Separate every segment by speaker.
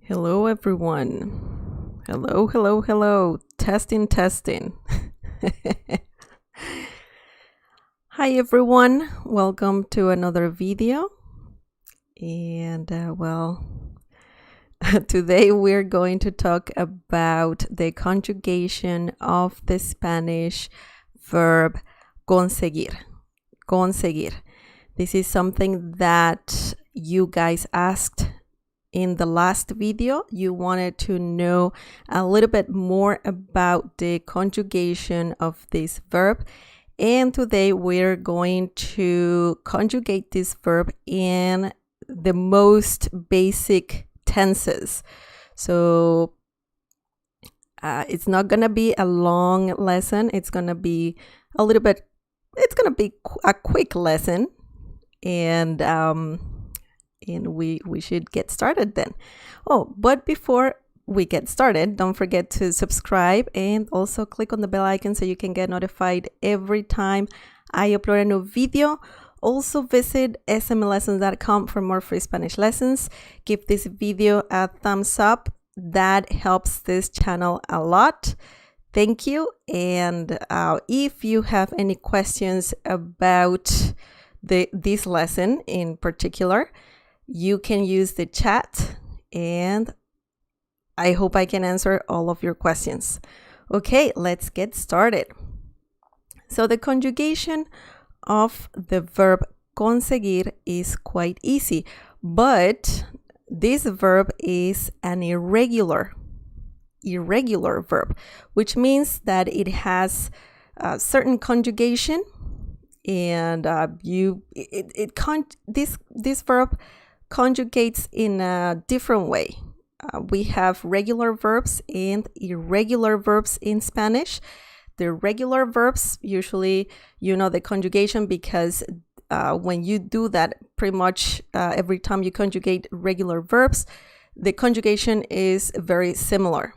Speaker 1: Hello, everyone. Hello, hello, hello. Testing, testing. Hi, everyone. Welcome to another video. And today we're going to talk about the conjugation of the Spanish verb conseguir. Conseguir. This is something that you guys asked in the last video. You wanted to know a little bit more about the conjugation of this verb. And today we're going to conjugate this verb in the most basic tenses. So it's not going to be a long lesson. It's going to be a quick lesson. And we should get started then. Oh, but before we get started, don't forget to subscribe and also click on the bell icon so you can get notified every time I upload a new video. Also visit smlessons.com for more free Spanish lessons. Give this video a thumbs up. That helps this channel a lot. Thank you. And if you have any questions about this lesson in particular, you can use the chat and I hope I can answer all of your questions. Okay, let's get started. So the conjugation of the verb conseguir is quite easy, but this verb is an irregular verb, which means that it has a certain conjugation, and this verb conjugates in a different way. We have regular verbs and irregular verbs in Spanish. The regular verbs, usually you know the conjugation because when you do that, pretty much every time you conjugate regular verbs, the conjugation is very similar.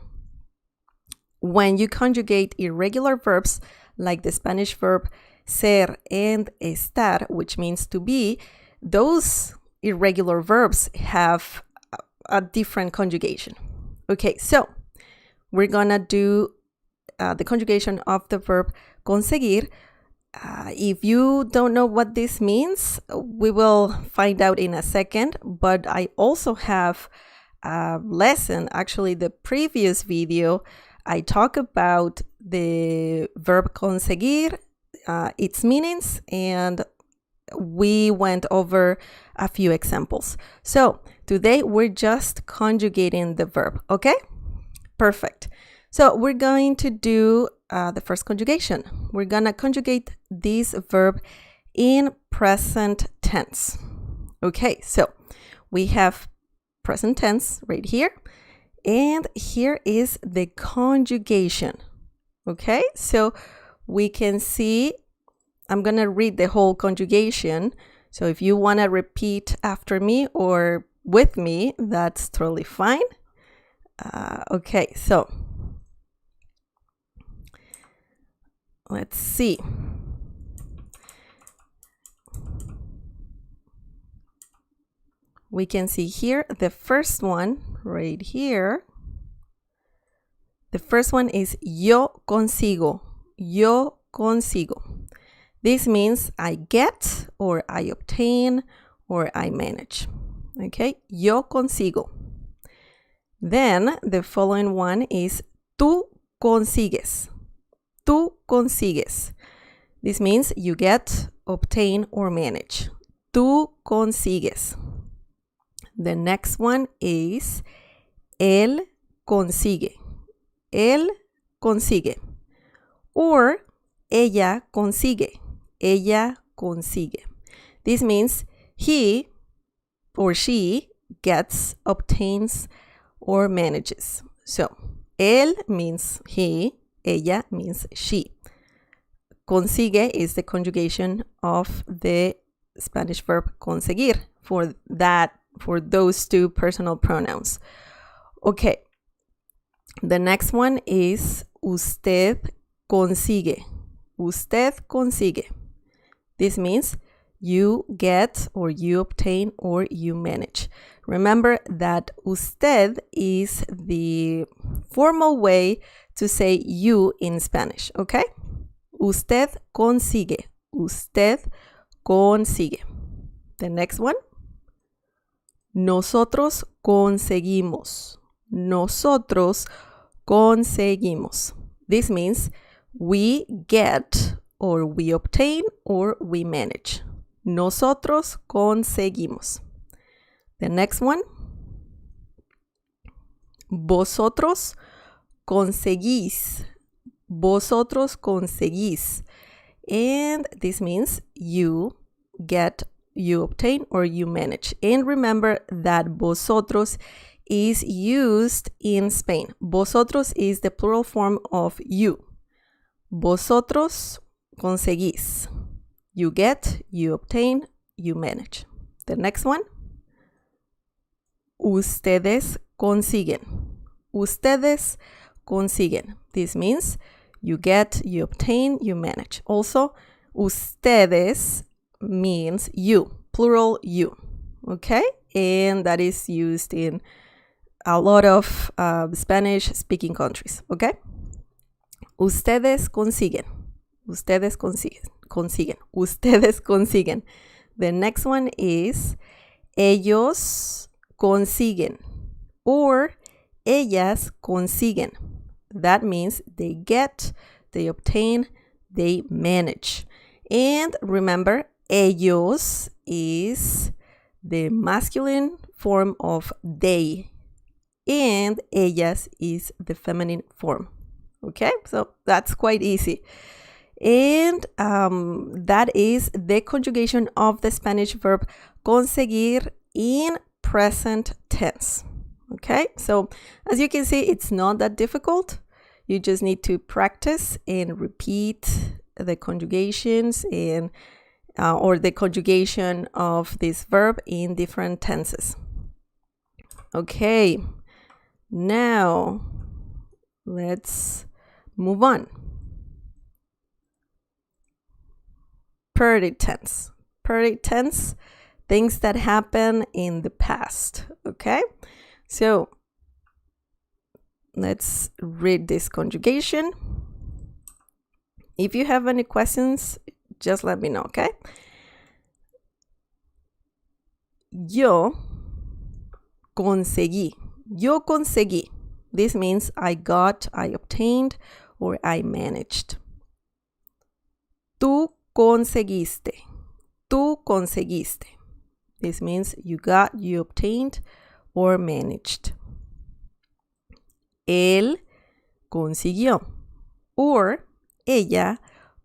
Speaker 1: When you conjugate irregular verbs, like the Spanish verb ser and estar, which means to be, those irregular verbs have a different conjugation. Okay, so we're gonna do the conjugation of the verb conseguir. If you don't know what this means, we will find out in a second, but I also have a lesson. Actually, the previous video, I talk about the verb conseguir, its meanings, and we went over a few examples. So today we're just conjugating the verb, okay? Perfect. So we're going to do the first conjugation. We're gonna conjugate this verb in present tense. Okay, so we have present tense right here, and here is the conjugation. Okay, so we can see, I'm going to read the whole conjugation. So if you want to repeat after me or with me, that's totally fine. Okay, so let's see. We can see here the first one right here. The first one is yo consigo. Yo consigo. This means I get, or I obtain, or I manage. Okay, yo consigo. Then the following one is tú consigues. Tú consigues. This means you get, obtain, or manage. Tú consigues. The next one is él consigue. Él consigue. Or ella consigue. Ella consigue. This means he or she gets, obtains, or manages. So, él means he, ella means she. Consigue is the conjugation of the Spanish verb conseguir for those two personal pronouns. Okay. The next one is usted consigue. Usted consigue. This means You get, or you obtain, or you manage. Remember that usted is the formal way to say you in Spanish, okay? Usted consigue. Usted consigue. The next one. Nosotros conseguimos. Nosotros conseguimos. This means we get, or we obtain, or we manage. Nosotros conseguimos. The next one. Vosotros conseguís. Vosotros conseguís. And this means you get, you obtain, or you manage. And remember that vosotros is used in Spain. Vosotros is the plural form of you. Vosotros conseguís. You get, you obtain, you manage. The next one. Ustedes consiguen. Ustedes consiguen. This means you get, you obtain, you manage. Also, ustedes means you, plural you. Okay? And that is used in a lot of Spanish-speaking countries. Okay? Ustedes consiguen. Ustedes consiguen. Ustedes consiguen. The next one is ellos consiguen, or ellas consiguen. That means they get, they obtain, they manage. And remember, ellos is the masculine form of they, and ellas is the feminine form. Okay, so that's quite easy. And that is the conjugation of the Spanish verb conseguir in present tense. Okay, so as you can see, it's not that difficult. You just need to practice and repeat the conjugations and or the conjugation of this verb in different tenses. Okay, now let's move on. Perfect tense. Perfect tense, things that happen in the past. Okay, so let's read this conjugation. If you have any questions, just let me know, okay? Yo conseguí. Yo conseguí. This means I got, I obtained, or I managed. Tú conseguiste. Tú conseguiste. This means you got, you obtained, or managed. Él consiguió, or ella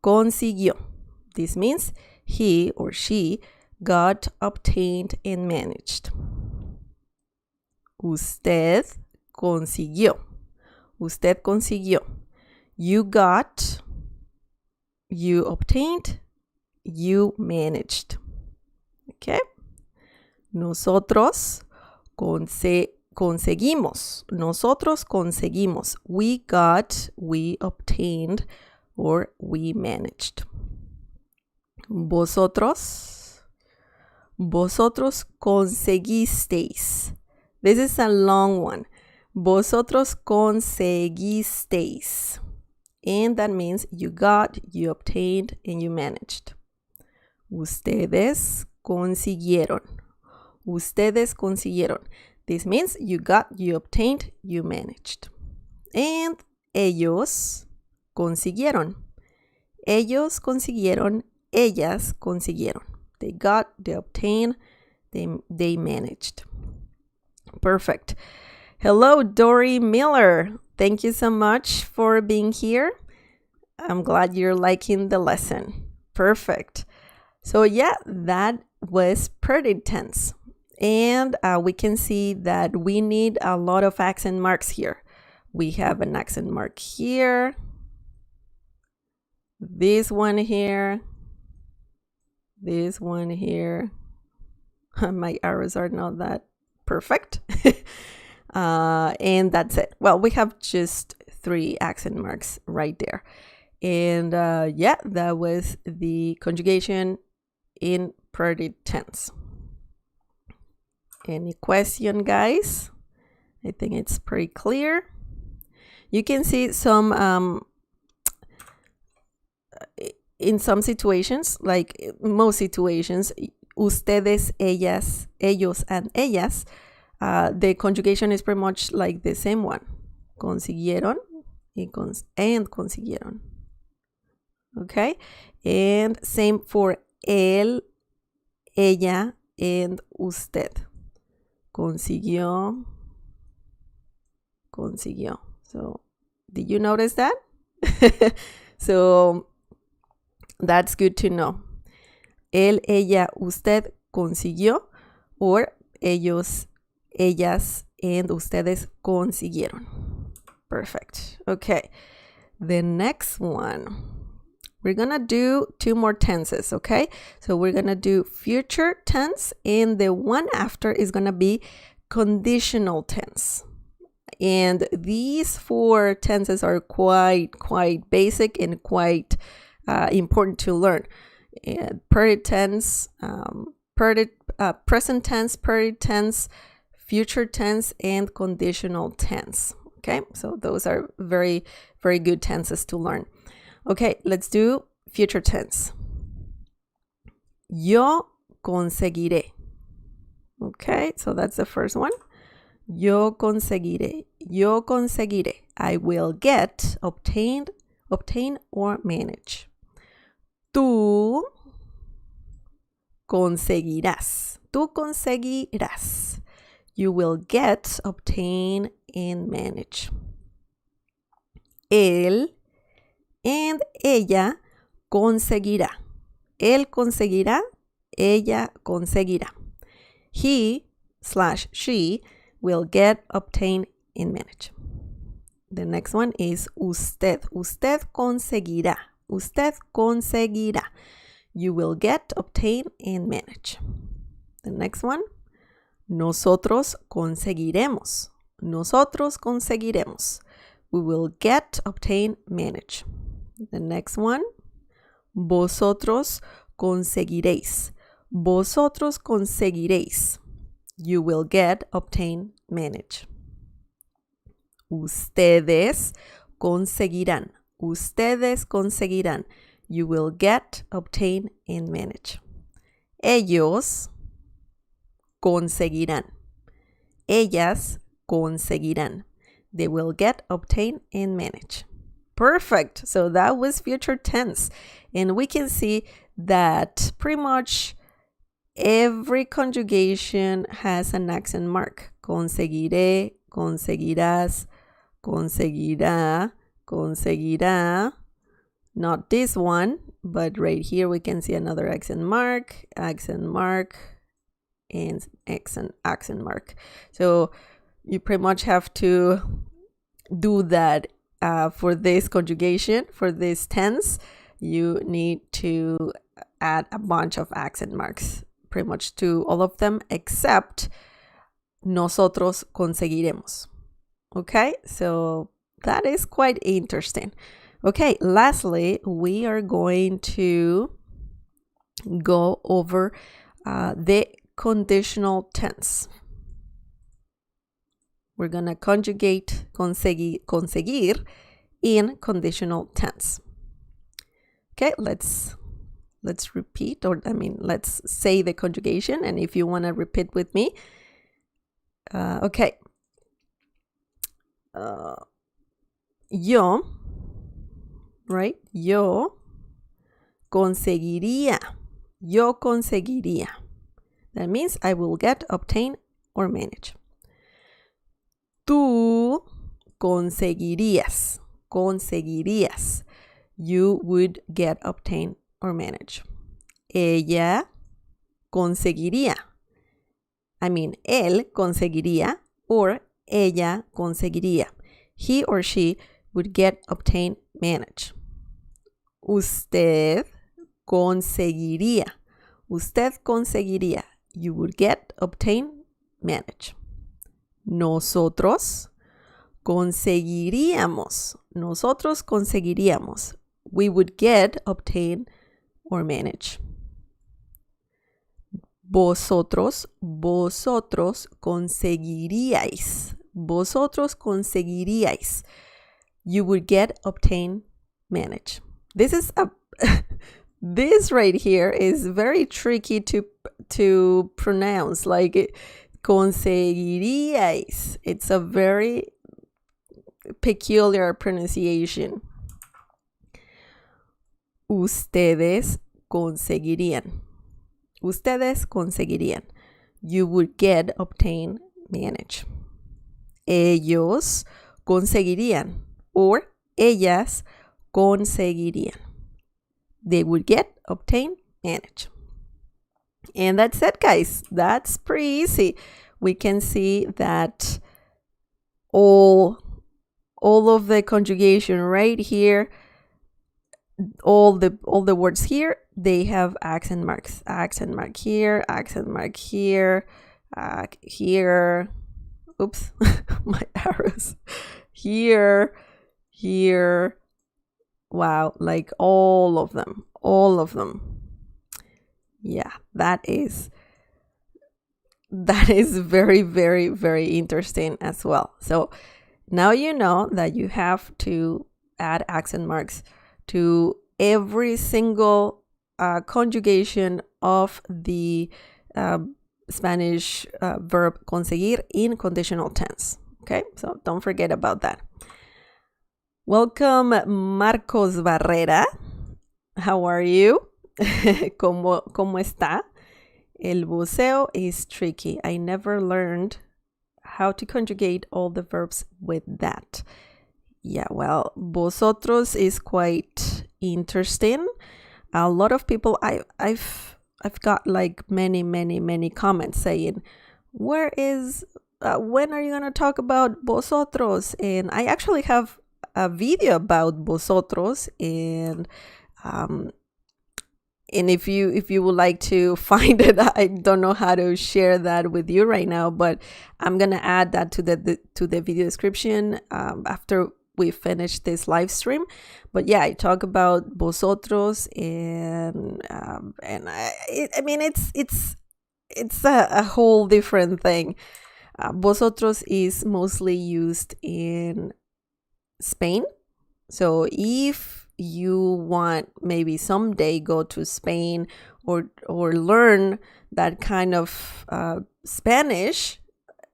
Speaker 1: consiguió. This means he or she got, obtained, and managed. Usted consiguió. Usted consiguió. You got, you obtained, you managed. Okay? Nosotros conseguimos. Nosotros conseguimos. We got, we obtained, or we managed. Vosotros conseguisteis. This is a long one. Vosotros conseguisteis. And that means you got, you obtained, and you managed. Ustedes consiguieron. Ustedes consiguieron. This means you got, you obtained, you managed. And ellos consiguieron. Ellos consiguieron. Ellas consiguieron. They got, they obtained, they managed. Perfect. Hello, Dory Miller. Thank you so much for being here. I'm glad you're liking the lesson. Perfect. So yeah, that was present tense. And we can see that we need a lot of accent marks here. We have an accent mark here. This one here. This one here. My arrows are not that perfect. And that's it. Well, we have just 3 accent marks right there. And yeah, that was the conjugation in pretty tense. Any question, guys? I think it's pretty clear. You can see some in some situations, like most situations, ustedes, ellas, ellos, and ellas, the conjugation is pretty much like the same one. Consiguieron and consiguieron. Okay? And same for él, ella, and usted. Consiguió, consiguió. So, did you notice that? So, that's good to know. Él, ella, usted consiguió, or ellos, ellas, and ustedes consiguieron. Perfect. Okay. The next one. We're going to do 2 more tenses, okay? So we're going to do future tense, and the one after is going to be conditional tense. And these 4 tenses are quite basic and quite important to learn. Present tense, present tense, perfect tense, future tense, and conditional tense. Okay, so those are very good tenses to learn. Okay, let's do future tense. Yo conseguiré. Okay, so that's the first one. Yo conseguiré. Yo conseguiré. I will get, obtain, or manage. Tú conseguirás. Tú conseguirás. You will get, obtain, and manage. Él and ella conseguirá. Él conseguirá. Ella conseguirá. He/she will get, obtain, and manage. The next one is usted. Usted conseguirá. Usted conseguirá. You will get, obtain, and manage. The next one, nosotros conseguiremos. Nosotros conseguiremos. We will get, obtain, manage. The next one, vosotros conseguiréis. Vosotros conseguiréis. You will get, obtain, manage. Ustedes conseguirán. Ustedes conseguirán. You will get, obtain, and manage. Ellos conseguirán. Ellas conseguirán. They will get, obtain, and manage. Perfect. So that was future tense. And we can see that pretty much every conjugation has an accent mark. Conseguiré, conseguirás, conseguirá, conseguirá. Not this one, but right here we can see another accent mark, and accent mark. So you pretty much have to do that for this conjugation, for this tense. You need to add a bunch of accent marks, pretty much to all of them except nosotros conseguiremos. Okay, so that is quite interesting. Okay, lastly, we are going to go over the conditional tense. We're going to conjugate conseguir in conditional tense. Okay, let's repeat, let's say the conjugation, and if you want to repeat with me. Okay. Yo, right? Yo conseguiría. Yo conseguiría. That means I will get, obtain, or manage. Tú conseguirías. Conseguirías. You would get, obtain, or manage. Ella conseguiría. Él conseguiría, or ella conseguiría. He or she would get, obtain, manage. Usted conseguiría. Usted conseguiría. You would get, obtain, manage. Nosotros conseguiríamos. Nosotros conseguiríamos. We would get, obtain, or manage. vosotros conseguiríais. Vosotros conseguiríais. You would get, obtain, manage. This is a this right here is very tricky to pronounce. Like conseguiríais. It's a very peculiar pronunciation. Ustedes conseguirían. Ustedes conseguirían. You would get, obtain, manage. Ellos conseguirían. Or ellas conseguirían. They would get, obtain, manage. And that's it, guys. That's pretty easy. We can see that all of the conjugation right here, all the words here, they have accent marks. Accent mark here, accent mark here, here. Oops, my arrows. Here. Wow, like all of them. Yeah, that is very, very, very interesting as well. So now you know that you have to add accent marks to every single conjugation of the Spanish verb conseguir in conditional tense. Okay, so don't forget about that. Welcome, Marcos Barrera. How are you? ¿Cómo está? El voceo is tricky. I never learned how to conjugate all the verbs with that. Yeah, well, vosotros is quite interesting. A lot of people, I've got like many comments saying, when are you going to talk about vosotros? And I actually have a video about vosotros, and if you would like to find it, I don't know how to share that with you right now, but I'm gonna add that to the video description after we finish this live stream. But yeah, I talk about vosotros, and I mean it's a whole different thing. Vosotros is mostly used in Spain. So if you want maybe someday go to Spain or learn that kind of Spanish,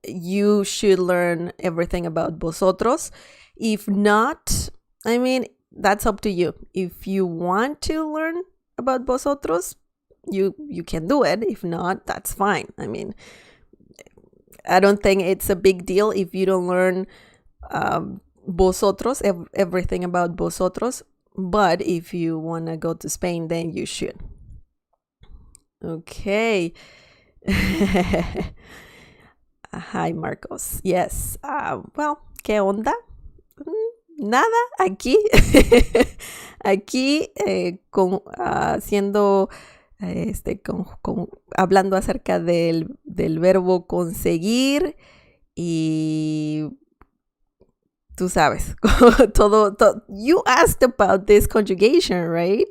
Speaker 1: you should learn everything about vosotros. If not, I mean, that's up to you. If you want to learn about vosotros, you can do it. If not, that's fine. I mean, I don't think it's a big deal if you don't learn vosotros, everything about vosotros. But if you want to go to Spain, then you should. Okay. Hi, Marcos. Yes. Well, ¿qué onda? Nada, aquí. Aquí haciendo, hablando acerca del verbo conseguir y tú sabes, todo. You asked about this conjugation, right?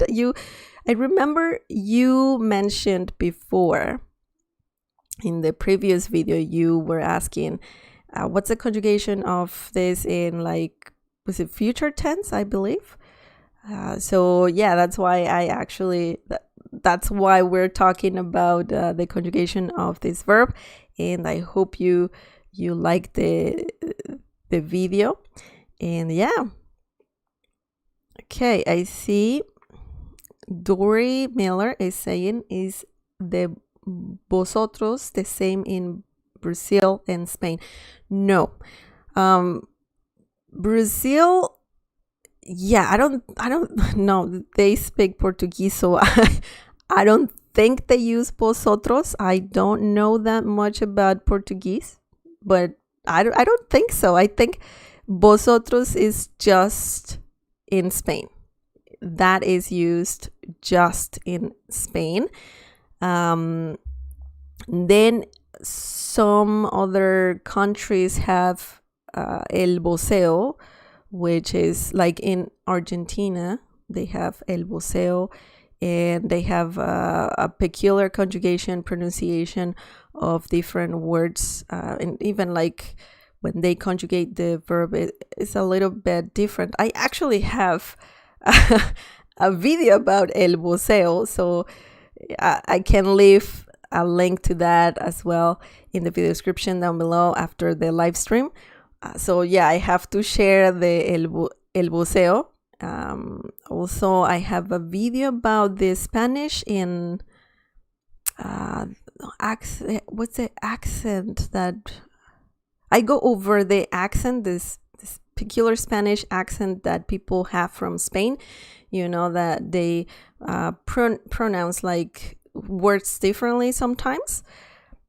Speaker 1: I remember you mentioned before in the previous video, you were asking, what's the conjugation of this in, like, was it future tense, I believe? So yeah, that's why that's why we're talking about the conjugation of this verb, and I hope you like the video. And yeah, okay, I see Dory Miller is saying, is the vosotros the same in Brazil and Spain? No. Brazil, yeah, I don't know. They speak Portuguese, so I don't think they use vosotros. I don't know that much about Portuguese, but I don't think so. I think vosotros is just in Spain. That is used just in Spain. Then some other countries have el voceo, which is like in Argentina, they have el voceo. and they have a peculiar conjugation, pronunciation of different words, and even like when they conjugate the verb, it's a little bit different. I actually have a video about el voceo, so I can leave a link to that as well in the video description down below after the live stream. So yeah, I have to share the el voceo. Also, I have a video about the Spanish in what's the accent that I go over the accent, this peculiar Spanish accent that people have from Spain, that they pronounce like words differently sometimes.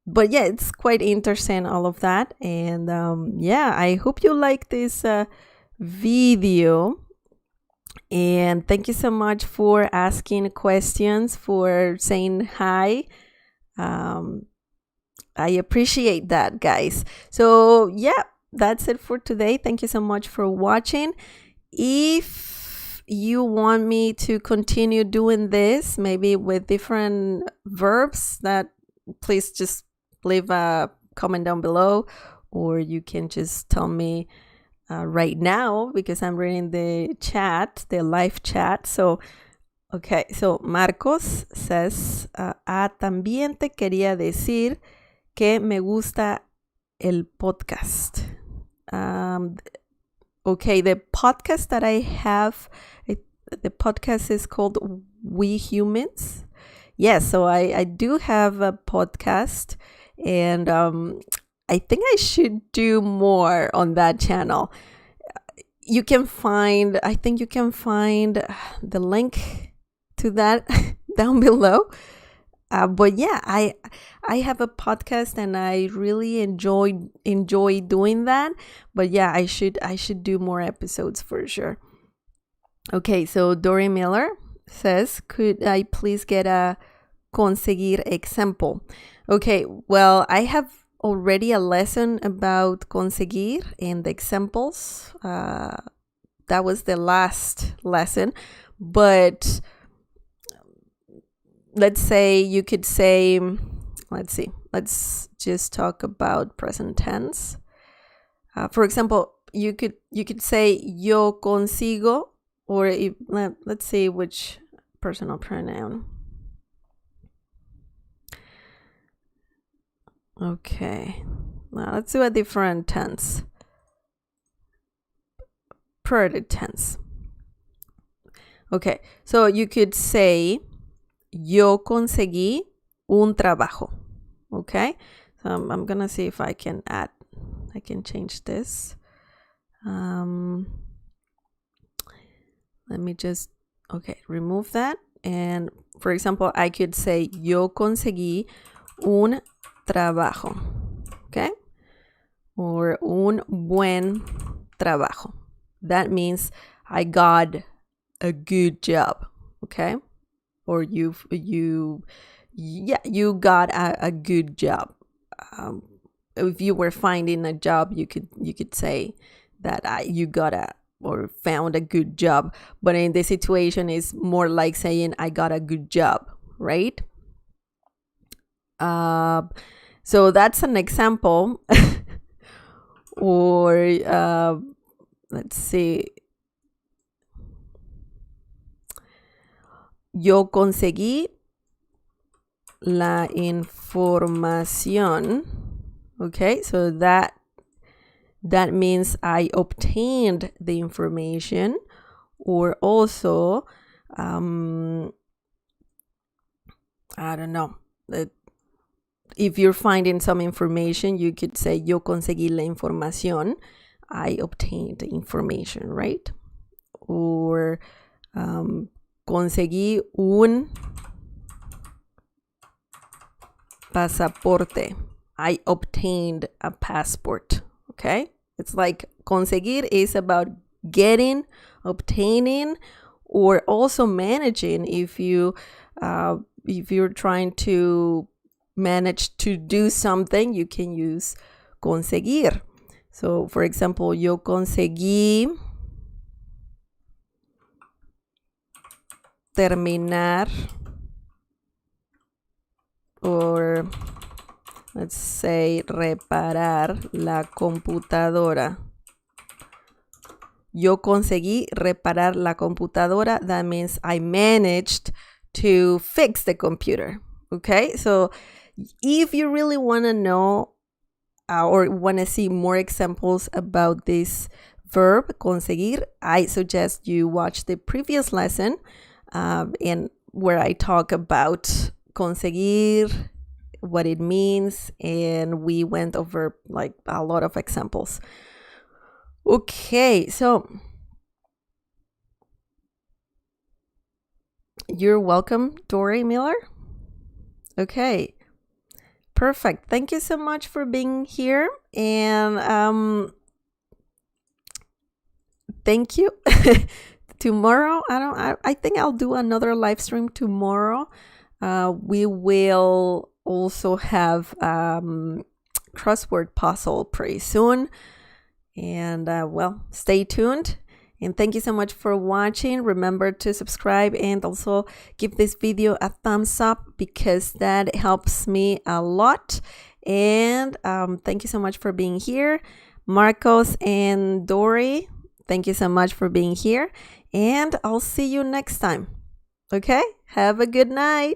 Speaker 1: But yeah, it's quite interesting, all of that. And yeah, I hope you like this video. And thank you so much for asking questions, for saying hi. I appreciate that, guys. So yeah, that's it for today. Thank you so much for watching. If you want me to continue doing this, maybe with different verbs, that please just leave a comment down below, or you can just tell me right now, because I'm reading the chat, the live chat. So okay, so Marcos says, también te quería decir que me gusta el podcast. Okay, the podcast that I have, the podcast is called We Humans. Yes, so I do have a podcast, and I think I should do more on that channel. I think you can find the link to that down below. But yeah, I have a podcast, and I really enjoy doing that. But yeah, I should do more episodes for sure. Okay, so Dory Miller says, could I please get a conseguir example? Okay, well, I have already a lesson about conseguir and the examples. That was the last lesson, but let's say you could say, let's just talk about present tense. For example, you could say yo consigo, or let's see which personal pronoun. Okay, now let's do a different tense. Preterite tense. Okay, so you could say yo conseguí un trabajo. Okay, so I'm gonna see if I can change this. Let me just, remove that. And for example, I could say yo conseguí un trabajo, okay? Or un buen trabajo. That means I got a good job, okay? Or you got a good job. If you were finding a job, you could say that you got or found a good job. But in this situation, it's more like saying I got a good job, right? So that's an example. Or let's see. Yo conseguí la información. Okay, so that means I obtained the information. Or also, I don't know. If you're finding some information, you could say yo conseguí la información. I obtained the information, right? Or conseguí un pasaporte. I obtained a passport. Okay, it's like conseguir is about getting, obtaining, or also managing. If you're trying to manage to do something, you can use conseguir. So for example, yo conseguí terminar, or let's say reparar la computadora. Yo conseguí reparar la computadora. That means I managed to fix the computer. Okay, so if you really want to know or want to see more examples about this verb, conseguir, I suggest you watch the previous lesson and where I talk about conseguir, what it means, and we went over like a lot of examples. Okay, so you're welcome, Dory Miller. Okay, perfect. Thank you so much for being here, and thank you. Tomorrow, I think I'll do another live stream tomorrow. We will also have crossword puzzle pretty soon. And well, stay tuned. And thank you so much for watching. Remember to subscribe and also give this video a thumbs up because that helps me a lot. And thank you so much for being here. Marcos and Dory, thank you so much for being here. And I'll see you next time. Okay? Have a good night.